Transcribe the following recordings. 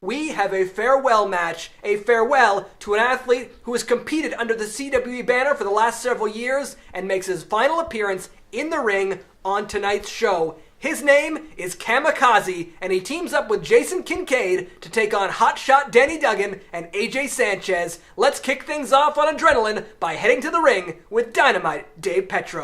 we have a farewell match, a farewell to an athlete who has competed under the CWE banner for the last several years and makes his final appearance in the ring on tonight's show. His name is Kamikaze, and he teams up with Jason Kincaid to take on hotshot Danny Duggan and AJ Sanchez. Let's kick things off on adrenaline by heading to the ring with Dynamite Dave Petro.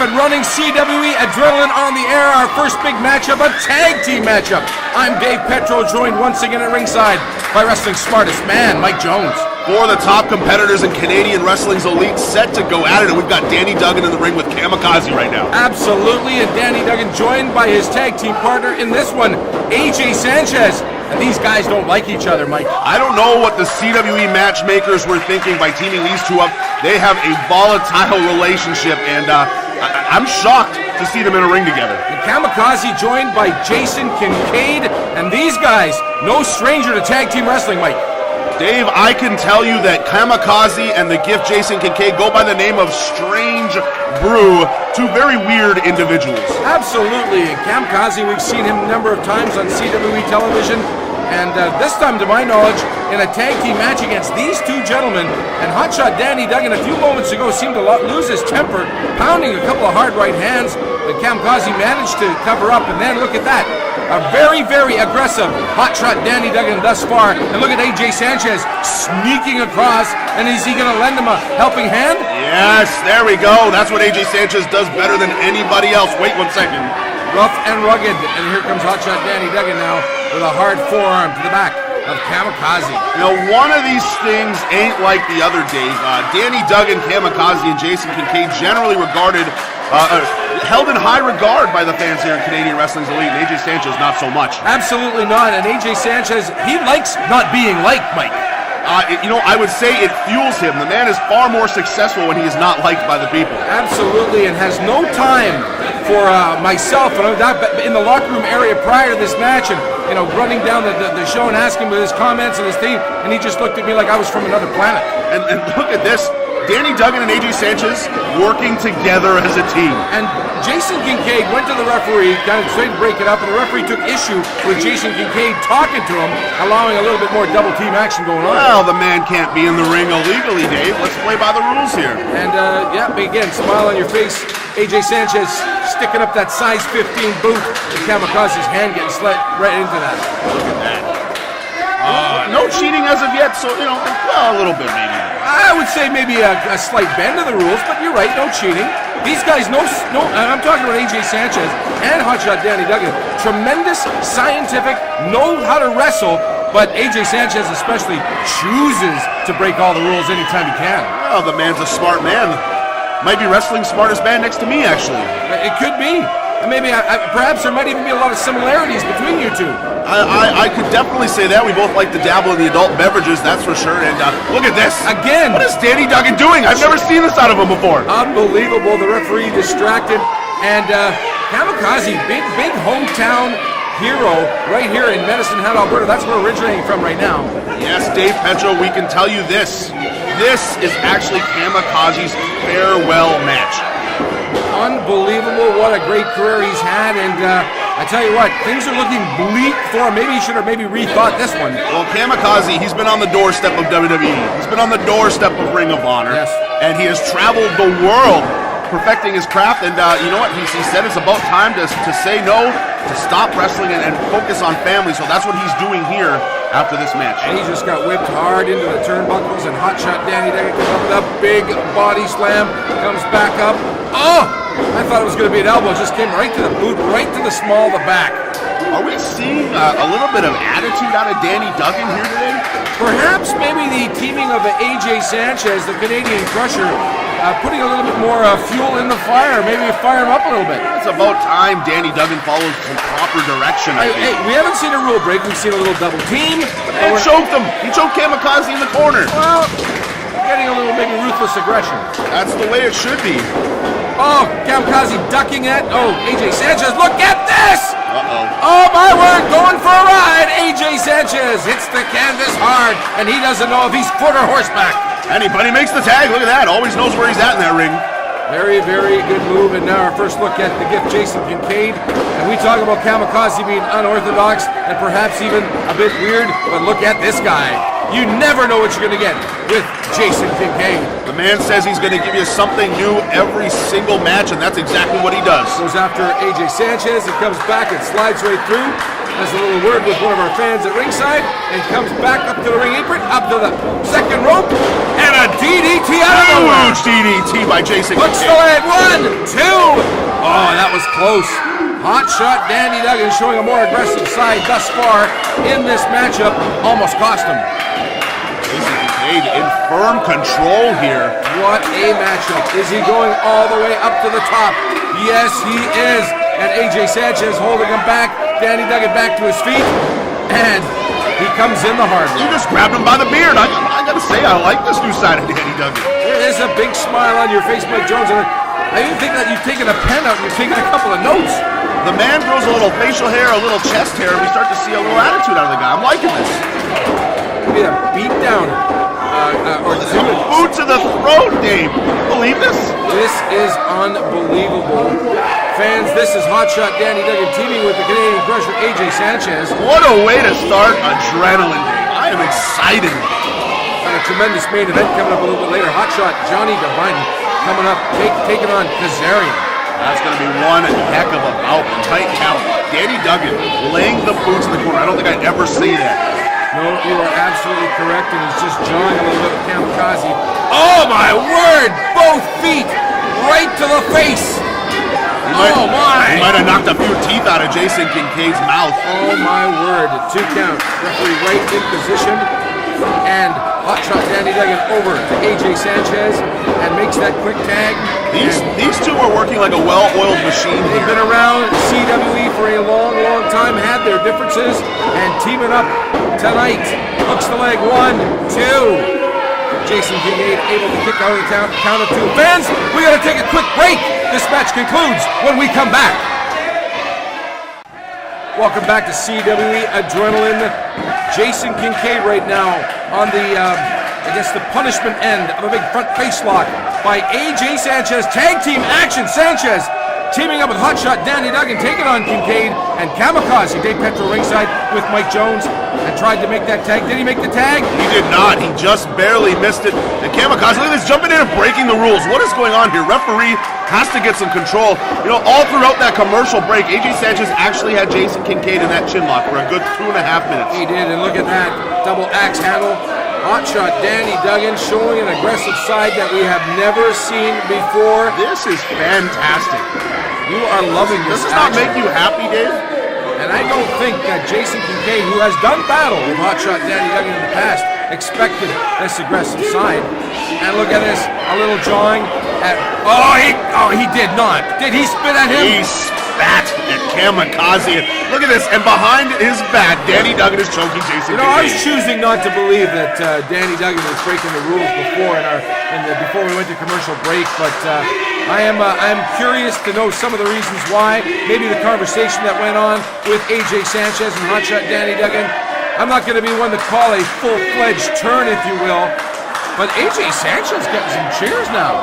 and running CWE Adrenaline on the air. Our first big matchup, a tag team matchup. I'm Dave Petro, joined once again at ringside by Wrestling's smartest man, Mike Jones. Four of the top competitors in Canadian Wrestling's Elite set to go at it, and we've got Danny Duggan in the ring with Kamikaze right now. Absolutely, and Danny Duggan joined by his tag team partner in this one, AJ Sanchez. And these guys don't like each other, Mike. I don't know what the CWE matchmakers were thinking by teaming these two up. They have a volatile relationship, and I'm shocked to see them in a ring together. And Kamikaze joined by Jason Kincaid, and these guys, no stranger to tag team wrestling, Mike. Dave, I can tell you that Kamikaze and the Gift Jason Kincaid go by the name of Strange Brew, two very weird individuals. Absolutely. Kamikaze, we've seen him a number of times on CWE television, and this time, to my knowledge, in a tag team match against these two gentlemen, and Hotshot Danny Duggan a few moments ago seemed to lose his temper, pounding a couple of hard right hands that Kamikaze managed to cover up, and then look at that. A very, very aggressive Hotshot Danny Duggan thus far. And look at AJ Sanchez sneaking across. And is he going to lend him a helping hand? Yes, there we go. That's what AJ Sanchez does better than anybody else. Wait 1 second. Rough and rugged. And here comes Hotshot Danny Duggan now with a hard forearm to the back of Kamikaze. You know, one of these things ain't like the other, Dave. Danny Duggan, Kamikaze, and Jason Kincaid generally regarded held in high regard by the fans here in Canadian Wrestling's Elite, and AJ Sanchez not so much. Absolutely not, and AJ Sanchez, he likes not being liked, Mike. I would say it fuels him. The man is far more successful when he is not liked by the people. Absolutely, and has no time for myself in the locker room area prior to this match, and running down the show and asking with his comments and his theme, and he just looked at me like I was from another planet. And look at this. Danny Duggan and AJ Sanchez working together as a team. And Jason Kincaid went to the referee, kind of tried to break it up, and the referee took issue with Jason Kincaid talking to him, allowing a little bit more double team action going on. Well, the man can't be in the ring illegally, Dave. Let's play by the rules here. And again, smile on your face. AJ Sanchez sticking up that size 15 boot, and Kamikaze's hand getting slit right into that. Look at that. No cheating as of yet, so, a little bit maybe. I would say maybe a slight bend of the rules, but you're right, no cheating. These guys, I'm talking about AJ Sanchez and Hotshot Danny Duggan. Tremendous, scientific, know how to wrestle, but AJ Sanchez especially chooses to break all the rules anytime he can. Well, the man's a smart man. Might be wrestling's smartest man next to me, actually. It could be. Maybe, perhaps there might even be a lot of similarities between you two. I could definitely say that. We both like to dabble in the adult beverages, that's for sure. And look at this. Again. What is Danny Duggan doing? I've never seen this out of him before. Unbelievable. The referee distracted. And Kamikaze, big hometown hero right here in Medicine Hat, Alberta. That's where we're originating from right now. Yes, Dave Petro, we can tell you this. This is actually Kamikaze's farewell match. Unbelievable. What a great career he's had. And I tell you what, things are looking bleak for him. Maybe he should have rethought this one. Well, Kamikaze, he's been on the doorstep of WWE. He's been on the doorstep of Ring of Honor. Yes. And he has traveled the world perfecting his craft. And you know what? He said it's about time to say no, to stop wrestling and focus on family. So that's what he's doing here after this match. And he just got whipped hard into the turnbuckles, and Hotshot Danny Duggan comes up with a big body slam, comes back up. Oh! I thought it was going to be an elbow. It just came right to the boot, right to the small of the back. Are we seeing a little bit of attitude out of Danny Duggan here today? Perhaps maybe the teaming of AJ Sanchez, the Canadian Crusher, putting a little bit more fuel in the fire, maybe fire him up a little bit. It's about time Danny Duggan follows some proper direction, I think. Hey, we haven't seen a rule break. We've seen a little double team. And choked him. He choked Kamikaze in the corner. Well, getting a little maybe ruthless aggression. That's the way it should be. Oh, Kamikaze ducking it. Oh, AJ Sanchez, look at this! Uh-oh. Oh, my word, going for a ride. AJ Sanchez hits the canvas hard, and he doesn't know if he's foot or horseback. Anybody makes the tag. Look at that. Always knows where he's at in that ring. Very, very good move. And now our first look at the Gift, Jason Kincaid. And we talk about Kamikaze being unorthodox and perhaps even a bit weird, but look at this guy. You never know what you're going to get with Jason Kincaid. The man says he's going to give you something new every single match, and that's exactly what he does. Goes after AJ Sanchez. He comes back and slides right through. Has a little word with one of our fans at ringside and comes back up to the ring apron, up to the second rope, and a DDT out of nowhere. Huge DDT by Jason Hooks the Kincaid. leg. 1, 2. Oh, that was close. Hot shot Danny Duggan showing a more aggressive side thus far in this matchup. Almost cost him. Jason Kincaid in firm control here. What a matchup. Is he going all the way up to the top? Yes, he is. And AJ Sanchez holding him back. Danny Duggan back to his feet. And he comes in the hard You way. just grabbed him by the beard. I gotta say, I like this new side of Danny Duggan. There is a big smile on your face, Mike Jones. And I even think that you've taken a pen out and you're taking a couple of notes. The man grows a little facial hair, a little chest hair, and we start to see a little attitude out of the guy. I'm liking this. Maybe a beat down or two. Boot to the throat, Dave. Believe this? This is unbelievable. Fans, this is Hotshot Danny Duggan teaming with the Canadian Crusher AJ Sanchez. What a way to start adrenaline, Dave. I am excited. And a tremendous main event coming up a little bit later. Hotshot Johnny Devine coming up, taking on Kazarian. That's going to be one heck of a bout. Tight count. Danny Duggan laying the boots in the corner. I don't think I'd ever see that. No, you are absolutely correct, and he's just jawing a little bit with Kamikaze. Oh my word! Both feet right to the face. Oh my! He might have knocked a few teeth out of Jason Kincaid's mouth. Oh my word! 2 count. Referee right in position, and Hotshot Danny Duggan over to AJ Sanchez and makes that quick tag. These two are working like a well-oiled machine They've here. been around CWE for a long, long time, had their differences, and teaming up tonight. Hooks the leg, 1, 2. Jason Kincaid able to kick out of the count of 2. Fans, we got to take a quick break. This match concludes when we come back. Welcome back to CWE Adrenaline. Jason Kincaid right now on the, the punishment end of a big front face lock by AJ Sanchez. Tag team action. Sanchez teaming up with Hotshot Danny Duggan, taking on Kincaid and Kamikaze. Dave Petro ringside with Mike Jones and tried to make that tag. Did he make the tag? He did not. He just barely missed it. And Kamikaze, look at this, jumping in and breaking the rules. What is going on here? Referee has to get some control. You know, all throughout that commercial break, AJ Sanchez actually had Jason Kincaid in that chin lock for a good 2.5 minutes. He did, and look at that double axe handle. Hotshot Danny Duggan showing an aggressive side that we have never seen before. This is fantastic. You are loving this. Does this not action. make you happy, Dave? And I don't think that Jason Kincaid, who has done battle with Hotshot Danny Duggan in the past, expected this aggressive side. And look at this, a little jawing at. Oh, he did not. Did he spit at him? He spat at Kamikaze. Look at this, and behind his back, Danny Duggan is choking Jason You know, I was Kincaid. choosing not to believe that Danny Duggan was breaking the rules before before we went to commercial break, but I am curious to know some of the reasons why. Maybe the conversation that went on with AJ Sanchez and Hotshot Danny Duggan. I'm not going to be one to call a full-fledged turn, if you will, but AJ Sanchez getting some cheers now.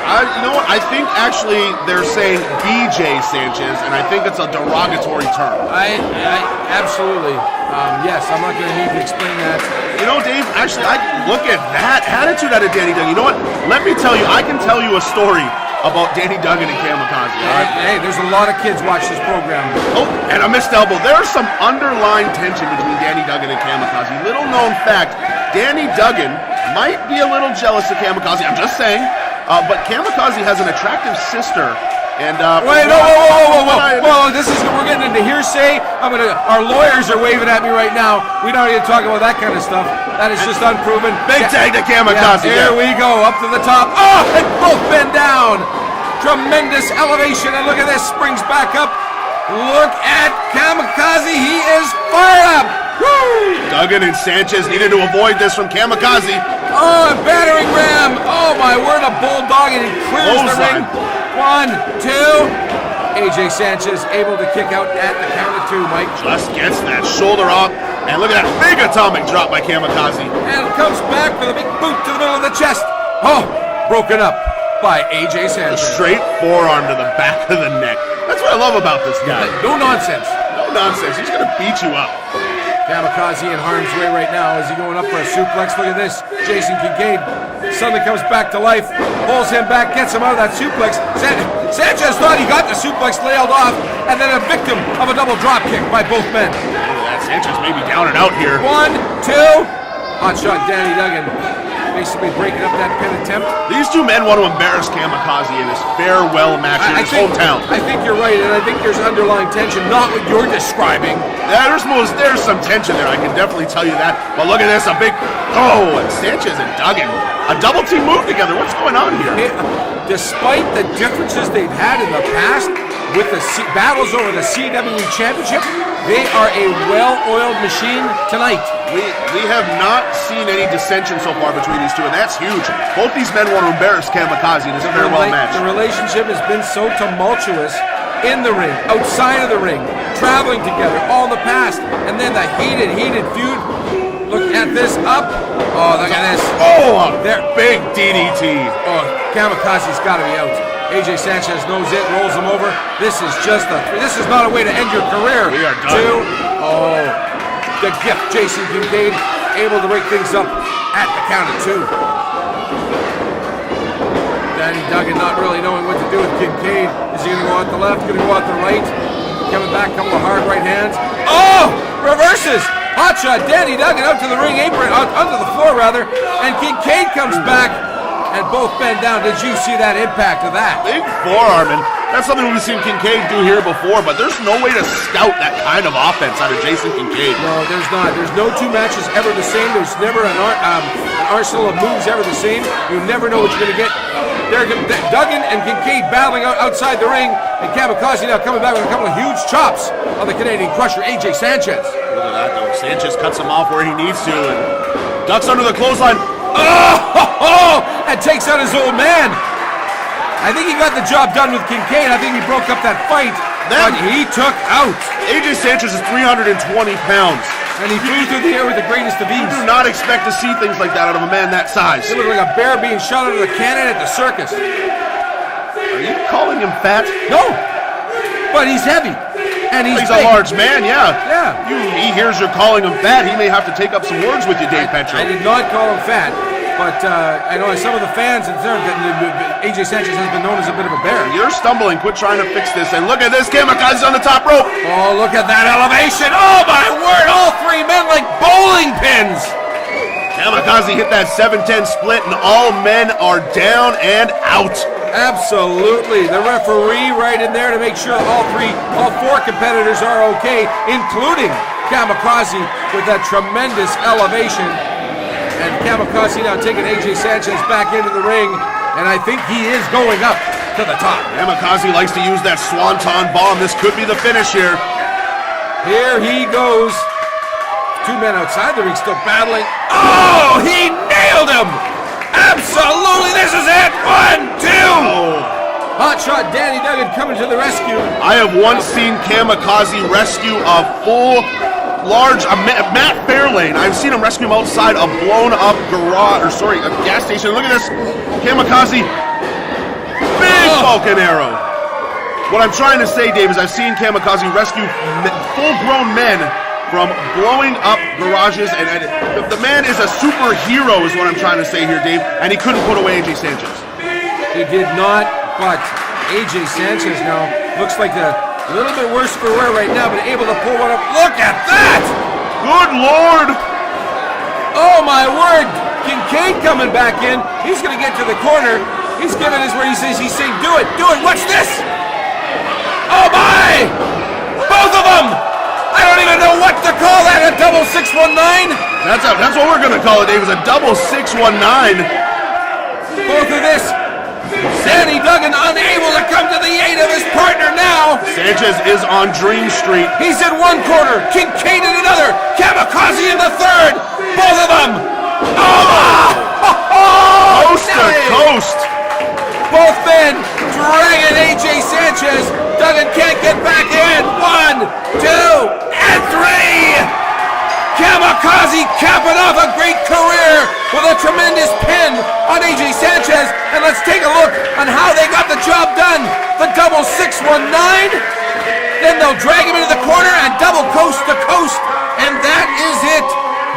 You know what? I think actually they're saying BJ Sanchez, and I think it's a derogatory term. I absolutely. Yes, I'm not going to need to explain that. You know, Dave, actually, I look at that attitude out of Danny Duggan. You know what? Let me tell you, I can tell you a story about Danny Duggan and Kamikaze. All right? Hey, there's a lot of kids watch this program. Oh, and a missed elbow. There's some underlying tension between Danny Duggan and Kamikaze. Little known fact, Danny Duggan might be a little jealous of Kamikaze. I'm just saying. But Kamikaze has an attractive sister. And Wait, whoa! We're getting into hearsay. Our lawyers are waving at me right now. We don't need to talk about that kind of stuff. That is just unproven. Big tag to Kamikaze. Here we go, up to the top. Oh, and both men down. Tremendous elevation, and look at this, springs back up. Look at Kamikaze, he is fired up. Woo! Duggan and Sanchez needed to avoid this from Kamikaze. Oh, a battering ram. Oh my word, a bulldog, and he clears the ring. 1, 2. AJ Sanchez able to kick out at the count of 2, Mike. Just gets that shoulder off. And look at that big atomic drop by Kamikaze. And comes back with a big boot to the middle of the chest. Oh, broken up by AJ A Sanchez. straight forearm to the back of the neck. That's what I love about this guy. No nonsense. No nonsense. He's going to beat you up. Kamikaze in harm's way right now. Is he going up for a suplex? Look at this. Jason Kincaid suddenly comes back to life, pulls him back, gets him out of that suplex. Sanchez thought he got the suplex nailed off, and then a victim of a double drop kick by both men. Look at that. Sanchez may be down and out here. 1, 2. Hotshot Danny Duggan basically breaking up that pin attempt. These two men want to embarrass Kamikaze in his farewell match in his hometown. I think you're right, and I think there's underlying tension, not what you're describing. Yeah, there's some tension there, I can definitely tell you that. But look at this, and Sanchez and Duggan. A double team move together. What's going on here? Despite the differences they've had in the past with the battles over the CWE Championship, they are a well-oiled machine tonight. We have not seen any dissension so far between these two, and that's huge. Both these men want to embarrass Kamikaze in this farewell match. The relationship has been so tumultuous in the ring, outside of the ring, traveling together, all in the past, and then the heated feud. Look at this up. Oh, look at this. Oh, big DDT. Oh, Kamikaze's got to be out. AJ Sanchez knows it, rolls him over. This is not a way to end your career. We are done. The gift, Jason Kincaid, able to break things up at the count of 2. Danny Duggan not really knowing what to do with Kincaid. Is he going to go out the left? Going to go out the right? Coming back, couple of hard right hands. Oh! Reverses! Hotshot, Danny Duggan out to the ring apron, onto the floor rather, and Kincaid comes back, and both bend down. Did you see that impact of that? Big forearm, and that's something we've seen Kincaid do here before, but there's no way to scout that kind of offense out of Jason Kincaid. No, there's not. There's no two matches ever the same. There's never an arsenal of moves ever the same. You never know what you're going to get. Duggan and Kincaid battling outside the ring, and Kamikaze now coming back with a couple of huge chops on the Canadian crusher, AJ Sanchez. Look at that, though. Sanchez cuts him off where he needs to, and ducks under the clothesline. And takes out his old man. I think he got the job done with Kincaid. I think he broke up that fight, but he took out. AJ Sanchez is 320 pounds. And he flew through the air with the greatest of ease. You do not expect to see things like that out of a man that size. He looked like a bear being shot out of a cannon at the circus. Are you calling him fat? No, but he's heavy. And he's a large man, yeah. Yeah. He hears you're calling him fat. He may have to take up some words with you, Dave Petro. I did not call him fat, but I know some of the fans observed that AJ Sanchez has been known as a bit of a bear. You're stumbling. Quit trying to fix this. And look at this. Kamikaze's on the top rope. Oh, look at that elevation. Oh, my word. All three men like bowling pins. Kamikaze hit that 7-10 split, and all men are down and out. Absolutely. The referee right in there to make sure all four competitors are okay, including Kamikaze with that tremendous elevation. And Kamikaze now taking AJ Sanchez back into the ring, and I think he is going up to the top. Kamikaze likes to use that swanton bomb. This could be the finish here. Here he goes. Two men outside the ring still battling. Oh, he nailed him! Absolutely, this is it! 1, 2! Hotshot Danny Duggan coming to the rescue. I have once seen Kamikaze rescue a full, large, Matt Fairlane. I've seen him rescue him outside a blown up a gas station. Look at this. Kamikaze, big Falcon Arrow. What I'm trying to say, Dave, is I've seen Kamikaze rescue full-grown men from blowing up garages, and the man is a superhero is what I'm trying to say here, Dave, and he couldn't put away AJ Sanchez. He did not, but AJ Sanchez now looks like a little bit worse for wear right now, but able to pull one up. Look at that! Good Lord! Oh my word! Kincaid coming back in. He's going to get to the corner. He's giving us where he's saying, do it, watch this! Oh my! Both of them! I don't even know what to call that, a double 619? That's what we're going to call it, Dave, is a double 619. Both of this. Danny Duggan unable to come to the aid of his partner now. Sanchez is on Dream Street. He's in one corner, Kincaid in another, Kamikaze in the third. Both of them. Coast to coast. Both men dragging AJ Sanchez. Duggan can't get back in. 1, 2, and 3. Kamikaze capping off a great career with a tremendous pin on AJ Sanchez. And let's take a look on how they got the job done. The double 619. Then they'll drag him into the corner and double coast to coast. And that is it.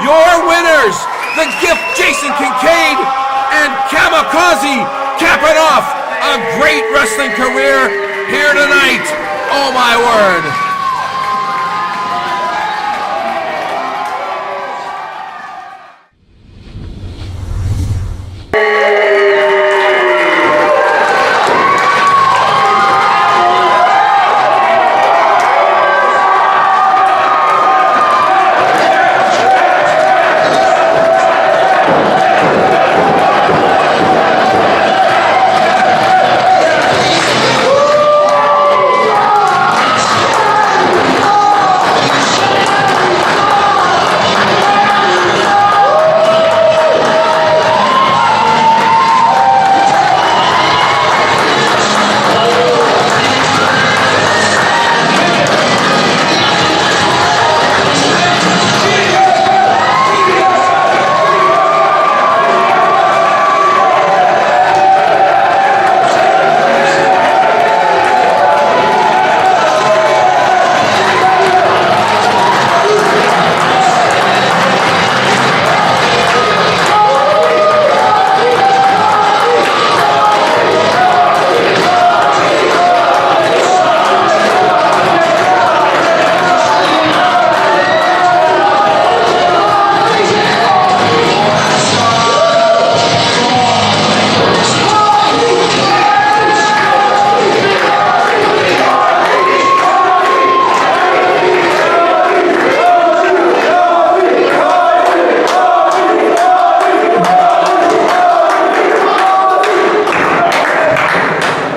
Your winners, the gift Jason Kincaid and Kamikaze, capping off a great wrestling career here tonight. Oh my word.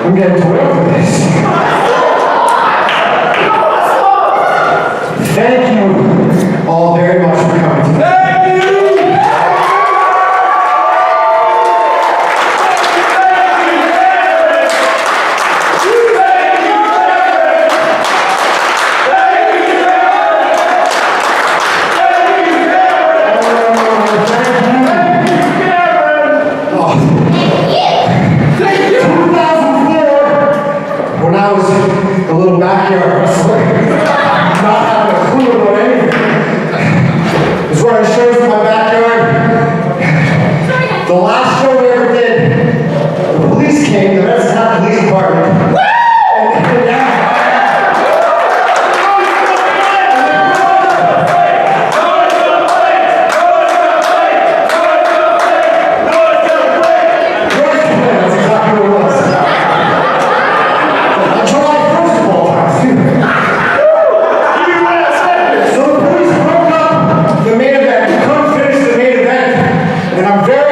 I'm getting too old for this. Thank you all very much for coming today. When I was a little backyard wrestler, not having a clue about anything, is running shows in my backyard. The last show we ever did, the police came, the Medicine Hat Police Department. That's exactly what it was. So the police broke up the main event. We couldn't finish the main event, and I'm very